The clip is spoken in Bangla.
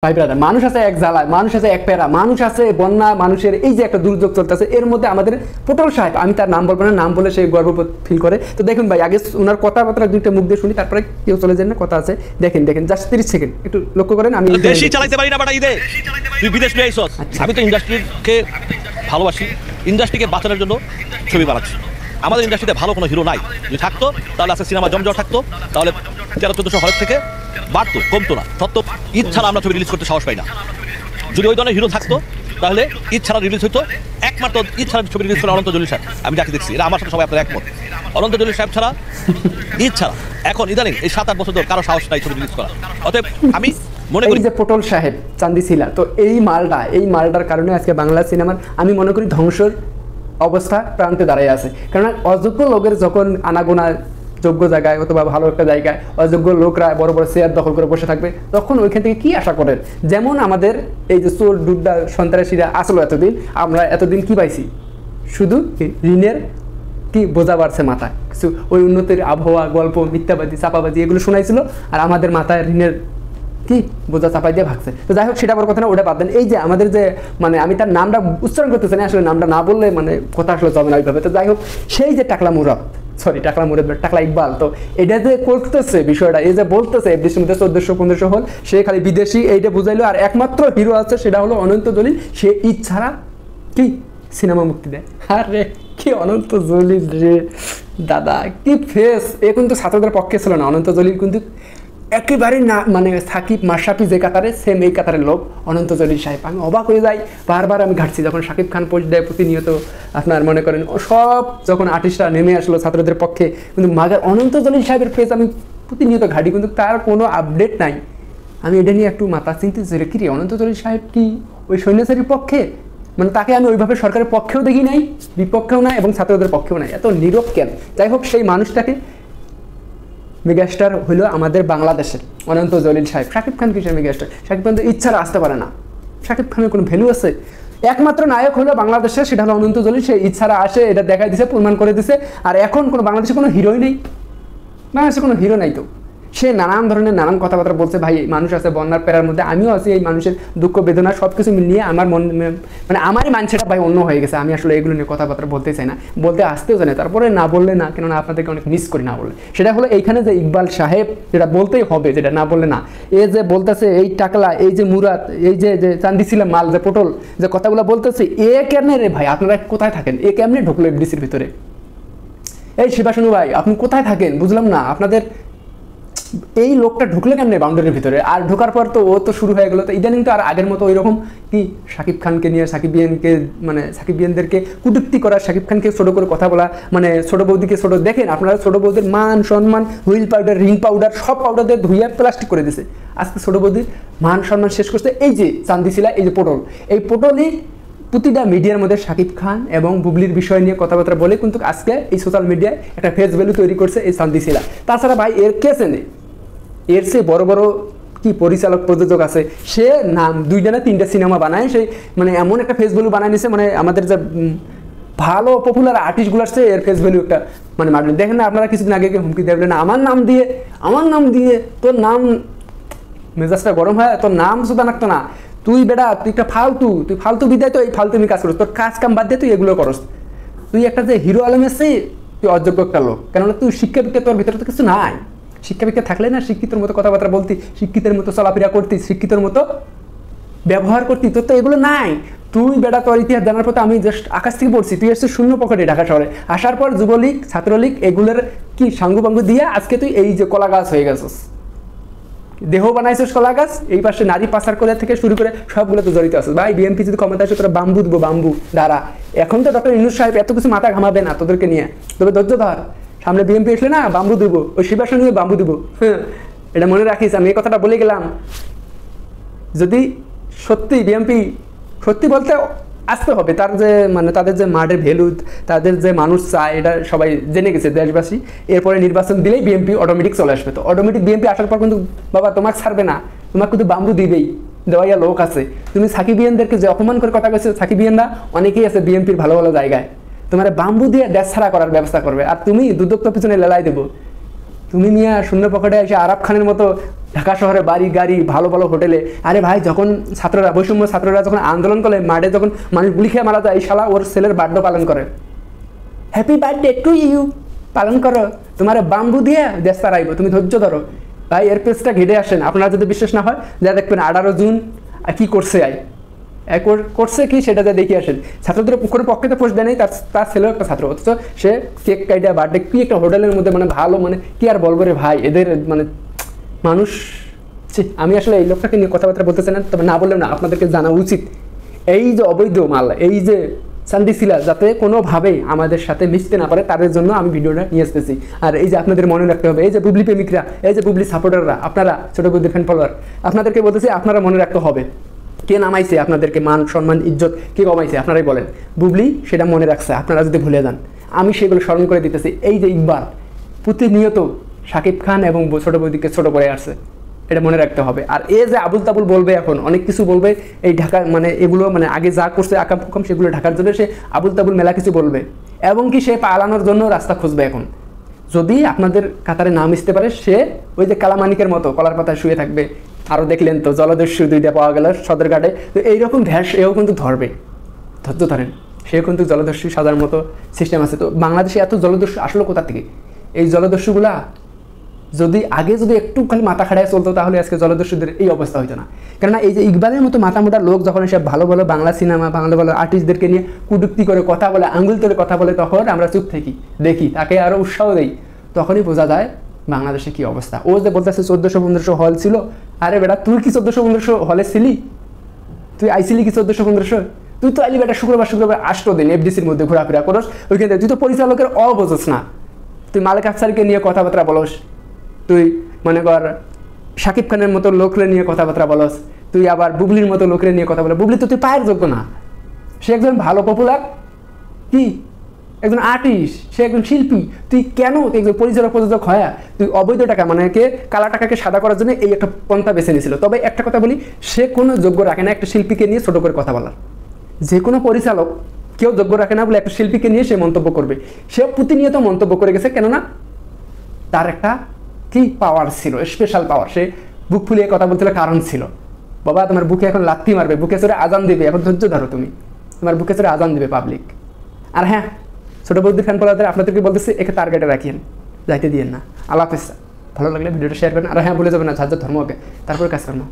ভাই ব্রাদার, মানুষ আছে এক জ্বালায়, মানুষ আছে এক প্যারা, মানুষ আছে বন্যা, মানুষের এই যে একটা দুর্যোগ চলতেছে, এর মধ্যে আমাদের পটল সাহেব, আমি তার নাম বলবো না, নাম বলে সে গর্ববোধ ফিল করে। তো দেখুন ভাই, আগে ওনার কথাবার্তা দুইটা মুখ দিয়ে শুনি, তারপরে কেউ চলে যান না, কথা আছে। দেখেন দেখেন, জাস্ট 30 সেকেন্ড একটু লক্ষ্য করেন। আমি দেশি চালাইতে পারি না বাটা ঈদে, তুই বিদেশ নিয়ে আইছস। আমি তো ইন্ডাস্ট্রিকে ভালোবাসি, ইন্ডাস্ট্রিকে বাঁচানোর জন্য ছবি বানাচ্ছি। আমাদের ইন্ডাস্ট্রিতে ভালো কোনো হিরো নাই, যদি থাকতো তাহলে আজকে সিনেমা জমজট থাকতো, তাহলে 1300-1400 হলের থেকে বাড়তো, কমতো না। সত্য ঈদ ছাড়া আমরা ছবি রিলিজ করতে সাহস পাই না। যদি ওই ধরনের হিরো থাকতো তাহলে ঈদ ছাড়া রিলিজ হইতো। একমাত্র ঈদ ছাড়া ছবি রিলিজ করে অনন্ত জলিল সাহেব, আমি যাকে দেখছি, এরা আমার সাথে সবাই আপনার একমত। অনন্ত জলিল সাহেব ছাড়া, ঈদ ছাড়া এখন ইদানিং এই 7-8 বছর ধরে কারো সাহস নাই ছবি রিলিজ করা। অতএব আমি মনে করি যে পটল সাহেব চান্দিশিলা, তো এই মালটার কারণে আজকে বাংলা সিনেমার আমি মনে করি ধ্বংসের অবস্থা প্রান্তে দাঁড়িয়ে আছে। কারণ অযোগ্য লোকের যখন আনাগোনা যোগ্য জায়গায় অথবা ভালো একটা জায়গায় অযোগ্য লোকরা বড় বড় চেয়ার দখল করে বসে থাকবে, তখন ওইখান থেকে কি আশা করেন? যেমন আমাদের এই যে চোর ডুড্ডা সন্ত্রাসীরা আসলো এতদিন, আমরা এতদিন কি পাইছি? শুধু ঋণের কি বোঝা বাড়ছে মাথায়, কিছু ওই উন্নতির আবহাওয়া, গল্প, মিথ্যাবাদী, চাপাবাজি এগুলো শোনাইছিল, আর আমাদের মাথায় ঋণের কি বোঝা চাপাই দিয়ে ভাগছে। তো যাই হোক, সেটা বড় কথা না, ওটা বাদ দেন। এই যে আমাদের যে মানে আমি তার নামটা উচ্চারণ করতেছি না, আসলে নামটা না বললে মানে কথা আসলে যাবে না ওইভাবে। তো যাই হোক, সেই যে টাকলা টাকলা ইকবাল, তো এটা যে করতেছে বিষয়টা, এই যে বলতেছে দেশের মধ্যে 1400-1500 হল, সে খালি বিদেশি এইটা বুঝাইলো, আর একমাত্র হিরো আছে সেটা হলো অনন্ত জলিল, সে ঈদ ছাড়া কি সিনেমা মুক্তি দেয়। আরে কি অনন্ত জলিল রে দাদা, কি ফেস! এ কিন্তু ছাত্রদের পক্ষে ছিল না, অনন্ত জলিল কিন্তু একেবারেই না, মানে সাকিব মাশরাফি যে কাতারে, সেম এই কাতারের লোক অনন্ত জলিল সাহেব। আমি অবাক হয়ে যাই, বারবার আমি ঘাটছি যখন শাকিব খান পোস্ট দেয় প্রতিনিয়ত, আপনার মনে করেন সব যখন আর্টিস্টরা নেমে আসলো ছাত্রদের পক্ষে, কিন্তু মাগার অনন্ত জলিল সাহেবের ফেস আমি প্রতিনিয়ত ঘাটি, কিন্তু তার কোনো আপডেট নাই। আমি এটা নিয়ে একটু মাথা চিন্তিত, কি রে অনন্ত জলিল সাহেব কি ওই সৈন্যাচারীর পক্ষে? মানে তাকে আমি ওইভাবে সরকারের পক্ষেও দেখি নাই, বিপক্ষেও নাই, এবং ছাত্রদের পক্ষেও নাই, এত নীরব কেন? যাই হোক, সেই মানুষটাকে মেগাস্টার হইল আমাদের বাংলাদেশের অনন্ত জলিল সাহেব। শাকিব খান কিসের মেগাস্টার? শাকিব খান তো ইচ্ছারা আসতে পারে না, শাকিব খানের কোনো ভ্যালু আছে? একমাত্র নায়ক হলো বাংলাদেশের, সেটা হলো অনন্ত জলিল, সে ইচ্ছারা আসে, এটা দেখাই দিছে, প্রমাণ করে দিছে। আর এখন কোনো বাংলাদেশে কোনো হিরোই নেই, বাংলাদেশে কোনো হিরো নাই। তো সে নানান ধরনের নানান কথাবার্তা বলছে। ভাই, মানুষ আছে বন্যার প্যারার মধ্যে, আমিও আছি, এই মানুষের দুঃখ বেদনা সব কিছু মিলিয়ে আমার মন, মানে আমারই মানসিকটা ভাই অন্য হয়ে গেছে। আমি আসলে এগুলো নিয়ে কথাবার্তা বলতে চাই না, বলতে আসতেও চাই না, তারপরে না বললে না, কেননা আপনাদেরকে অনেক মিস করি না বললে। সেটা হলো এইখানে যে ইকবাল সাহেব, যেটা বলতেই হবে, যেটা না বললে না, এ যে বলতেছে এই টাকলা, এই যে মুরাদ, এই যে চান্দিশিলা মাল, যে পটল, যে কথাগুলো বলতেছে, এ কেমনে রে ভাই? আপনারা কোথায় থাকেন? এ কেমনে ঢুকলো এফডিসির ভিতরে? এই শিবাশুনু ভাই, আপনি কোথায় থাকেন? বুঝলাম না, আপনাদের এই লোকটা ঢুকলে কেমনে বাউন্ডারির ভিতরে? আর ঢোকার পর তো ও তো শুরু হয়ে গেলো। তো ইদানিং তো আর আগের মতো ওই রকম কি শাকিব খানকে নিয়ে সাকিবিয়ানকে, মানে সাকিবিয়ানদেরকে কুটুক্তি করা, শাকিব খানকে ছোটো করে কথা বলা, মানে ছোটো বৌদিকে ছোটো, দেখেন আপনারা ছোটো বৌদির মান সম্মান, হুইল পাউডার, রিং পাউডার, সব পাউডার দিয়ে ধুইয়া প্লাস্টিক করে দিছে। আজকে ছোটো বৌদির মান সম্মান শেষ করছে এই যে চান্দিশিলা, এই যে পটল। এই পটলই প্রতিটা মিডিয়ার মধ্যে শাকিব খান এবং বুবলির বিষয় নিয়ে কথাবার্তা বলে কিন্তু আজকে এই সোশ্যাল মিডিয়ায় একটা ফেস ভ্যালু তৈরি করছে এই চান্দিশিলা। তাছাড়া ভাই এর কেসে নেই, এর চেয়ে বড় বড় কি পরিচালক প্রযোজক আছে, সে নাম 2টা না 3টা সিনেমা বানায়, সেই মানে এমন একটা ফেস ভ্যালু বানায় নিছে, মানে আমাদের যে ভালো পপুলার আর্টিস্টগুলোর চেয়ে এর ফেস ভ্যালু একটা মানে মারলেন। দেখেন না আপনারা কিছুদিন আগে হুমকি দেবেন, আমার নাম দিয়ে তোর নাম, মেজাজটা গরম হয়, তোর নাম শুধু নাকতো না, তুই বেটা, তুই একটা তুই ফালতু বিদায়, তো এই ফালতুমি কাজ করিস, তোর কাজ কাম বাদ দিয়ে তুই এগুলো করস, তুই একটা যে হিরো আলম এসে তুই অযোগ্য একটা লোক, কেননা তুই শিক্ষা বিক্ষা, তোর ভিতরে তো কিছু নাই। শিক্ষা বিক্ষা থাকলে না শিক্ষিতর মতো কথাবার্তা বলতি, শিক্ষিতের মতো চলাফেরা করতি, শিক্ষিতর মতো ব্যবহার করতি, তোর তো এগুলো নাই। তুই বেটা, তোর ইতিহাস জানার পর আমি জাস্ট আকাশ থেকে পড়ছি, তুই এসে শূন্য পকেটে ঢাকা শহরে আসার পর যুবলীগ, ছাত্রলীগ এগুলোর কি সাঙ্গু পাঙ্গু দিয়ে আজকে তুই এই যে কলা গাছ হয়ে গেছিস, দেহ বানাইছিস কলা গাছ, এই পাশে নারী পাচার করে থেকে শুরু করে সবগুলো তো জড়িত আছে। ভাই বিএনপি যদি ক্ষমতা আসে তোরা বাম্বু দিব, বাম্বু দ্বারা। এখন তো ডক্টর ইউনূস সাহেব এত কিছু মাথা ঘামাবে না তোদেরকে নিয়ে, তবে ধৈর্য ধর, সামনে বিএনপি আসলে না বাম্বু দিব, ওই শিবাসন নিয়ে বাম্বু দিব। হ্যাঁ, এটা মনে রাখিস, আমি এই কথাটা বলে গেলাম। যদি সত্যি বিএনপি সত্যি বলতে আসতে হবে, তার যে মানে তাদের যে মাঠের ভ্যালু, তাদের যে মানুষ চায়, এটা সবাই জেনে গেছে দেশবাসী। এরপরে নির্বাচন দিলেই বিএনপি অটোমেটিক চলে আসবে। তো অটোমেটিক বিএনপি আসার পর কিন্তু বাবা তোমাকে ছাড়বে না, তোমাকে কিন্তু বাম্বু দিবেই, দেওয়াইয়া লোক আছে। তুমি সাকিবিয়ানদেরকে যে অপমান করে কথা বলছো, সাকিবিয়ানরা অনেকেই আছে বিএনপির ভালো ভালো জায়গায়, তোমার বাম্বু দিয়ে দেশ ছাড়া করার ব্যবস্থা করবে, আর তুমি দুদক পিছনে লেলাই দেবো। তুমি মিয়া শূন্য পকেটে এসে আরাব খানের মতো ঢাকা শহরে বাড়ি গাড়ি ভালো ভালো হোটেলে। আরে ভাই যখন ছাত্ররা বৈষম্য ছাত্ররা যখন আন্দোলন করে মাঠে যখন মানুষ গুলি খেয়ে মারা যায়, এই শালা ওর ছেলের বার্থডে পালন করে, হ্যাপি বার্থডে টু ইউ পালন করো, তোমার বাম্বু দিয়ে দেশ তারাইব, তুমি ধৈর্য ধরো। ভাই এর পেজটা ঘেটে আসেন, আপনারা যদি বিশ্বাস না হয় যা দেখবেন 18 জুন কি করছে করছে কি সেটা যা দেখে আসেন। ছাত্রদের কোনো পক্ষে তো পোস্ট দেয় নাই, তার ছেলেও একটা ছাত্র, অথচ সে কেক কাইটা বার্থডে কি একটা হোটেলের মধ্যে মানে ভালো, মানে কি আর বলবো রে ভাই এদের মানে মানুষ। আমি আসলে এই লোকটাকে নিয়ে কথাবার্তা বলতেছি না, তবে না বললেও না, আপনাদেরকে জানা উচিত এই যে অবৈধ মাল, এই যে চান্দিশিলা যাতে কোনোভাবেই আমাদের সাথে মিশতে না পারে, তাদের জন্য আমি ভিডিওটা নিয়ে আসতেছি। আর এই যে আপনাদের মনে রাখতে হবে, এই যে বুবলি প্রেমিকরা, এই যে বুবলি সাপোর্টাররা, আপনারা ছোট বুদ্ধি ফ্যান ফলোয়ার, আপনাদেরকে বলতেছি আপনারা মনে রাখতে হবে কে নামাইছে আপনাদেরকে, মান সম্মান ইজ্জত কে কমাইছে আপনারাই বলেন। বুবলি সেটা মনে রাখছে, আপনারা যদি ভুলে যান আমি সেগুলো স্মরণ করে দিতেছি। এই যে ইকবাল প্রতিনিয়ত শাকিব খান এবং ছোট বৌদিকে ছোট করে আসছে, এটা মনে রাখতে হবে। আর এ যে আবুল তাবুল বলবে, এখন অনেক কিছু বলবে এই ঢাকা, মানে এগুলো মানে আগে যা করছে আকাম ফুকাম সেগুলো ঢাকার জন্য সে আবুল তাবুল মেলা কিছু বলবে, এবং কি সে পালানোর জন্য রাস্তা খুঁজবে। এখন যদি আপনাদের কাতারে না মিশতে পারে, সে ওই যে কালামানিকের মতো কলার পাতায় শুয়ে থাকবে। আরও দেখলেন তো জলদস্যু 2টা পাওয়া গেল সদরঘাটে, তো এইরকম ভ্যাস এও কিন্তু ধরবে, ধৈর্য ধরেন, সেও কিন্তু জলদস্যু সাজার মতো সিস্টেম আছে। তো বাংলাদেশে এত জলদস্যু আসলো কোথা থেকে? এই জলদস্যুগুলা যদি আগে একটু খালি মাথা খাড়ায় চলতো, তাহলে আজকে জলদস্যুদের এই অবস্থা হইতো না। কেননা এই যে ইকবালের মতো মাথা মোটা লোক যখন এসে ভালো ভালো বাংলা সিনেমা, ভালো ভালো আর্টিস্টদেরকে নিয়ে কুটুক্তি করে কথা বলে, আঙুল তুলে কথা বলে, তখন আমরা চুপ থাকি, দেখি, তাকে আরও উৎসাহ দেই, তখনই বোঝা যায় বাংলাদেশে কি অবস্থা। ও যে বলতেছে 1400-1500 হল ছিল, আরে বেটা তুই কি 1400-1500 হলে ছিলি? তুই আইছিলি কি 1400-1500? তুই তো আইলি বেটা শুক্রবার 8 দিন এফডিসির মধ্যে ঘোরাফেরা করস, ওইখানে তুই তো পরিচালকের বোঝস না, তুই মালিক আফসারকে নিয়ে কথাবার্তা বলস, তুই মনে কর শাকিব খানের মতো লোকরে নিয়ে কথাবার্তা বলস, তুই আবার বুবলির মতো লোকরে নিয়ে কথা বলে। বুবলি তো তুই পায়ের যোগ্য না, সে একজন ভালো পপুলার কি একজন আর্টিস্ট, সে একজন শিল্পী, তুই কেন একজন পরিচালক প্রযোজক হয় তুই অবৈধ টাকা মানে কালা টাকাকে সাদা করার জন্য এই একটা পন্থা বেছে নিয়েছিল। তবে একটা কথা বলি, সে কোনো যোগ্য রাখে না একটা শিল্পীকে নিয়ে ছোট করে কথা বলার। যে কোনো পরিচালক কেউ যোগ্য রাখে না বলে একটা শিল্পীকে নিয়ে সে মন্তব্য করবে, সে প্রতিনিয়ত মন্তব্য করে গেছে, কেননা তার একটা কি পাওয়ার ছিল, স্পেশাল পাওয়ার, সে বুক ফুলিয়ে কথা বলতে কারণ ছিল। বাবা তোমার বুকে এখন লাথি মারবে, বুকে চড়ে আজান দিবে, এখন ধৈর্য ধরো, তোমার বুকে চড়ে আজান দিবে পাবলিক। আর হ্যাঁ, ছোট বৌদি ফ্যান ফলোয়ারদের আপনাদেরকে বলতেছি, একে টার্গেটে রাখিয়েন, যাইতে দিয়েন না। আল্লাহ হাফেজ। ভালো লাগলে ভিডিওটা শেয়ার করেন। আর হ্যাঁ, ভুলে যাবেন না, যার ধর্ম ওকে তারপরে কাজ করবো।